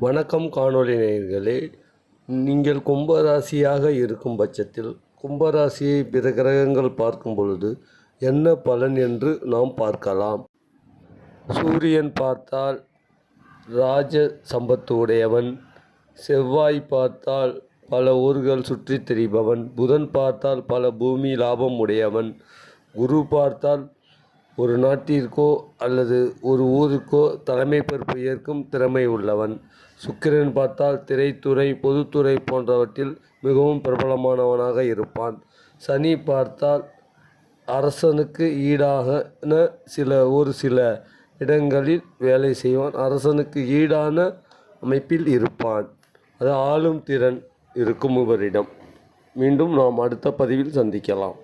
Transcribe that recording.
வணக்கம் காணொளி நேயர்களே, நீங்கள் கும்பராசியாக இருக்கும் பட்சத்தில் கும்பராசியை பிற கிரகங்கள் பார்க்கும் பொழுது என்ன பலன் என்று நாம் பார்க்கலாம். சூரியன் பார்த்தால் ராஜ சம்பத்து உடையவன், செவ்வாய் பார்த்தால் பல ஊர்கள் சுற்றி திரிபவன், புதன் பார்த்தால் பல பூமி லாபம் உடையவன், குரு பார்த்தால் ஒரு நாட்டிற்கோ அல்லது ஒரு ஊருக்கோ தலைமை பொறுப்பு ஏற்கும் திறமை உள்ளவன், சுக்கிரன் பார்த்தால் திரைத்துறை பொதுத்துறை போன்றவற்றில் மிகவும் பிரபலமானவனாக இருப்பான், சனி பார்த்தால் அரசனுக்கு ஈடான ஒரு சில இடங்களில் வேலை செய்வான், அரசனுக்கு ஈடான அமைப்பில் இருப்பான். அது ஆளும் திறன் இருக்கும் இவரிடம். மீண்டும் நாம் அடுத்த பதிவில் சந்திக்கலாம்.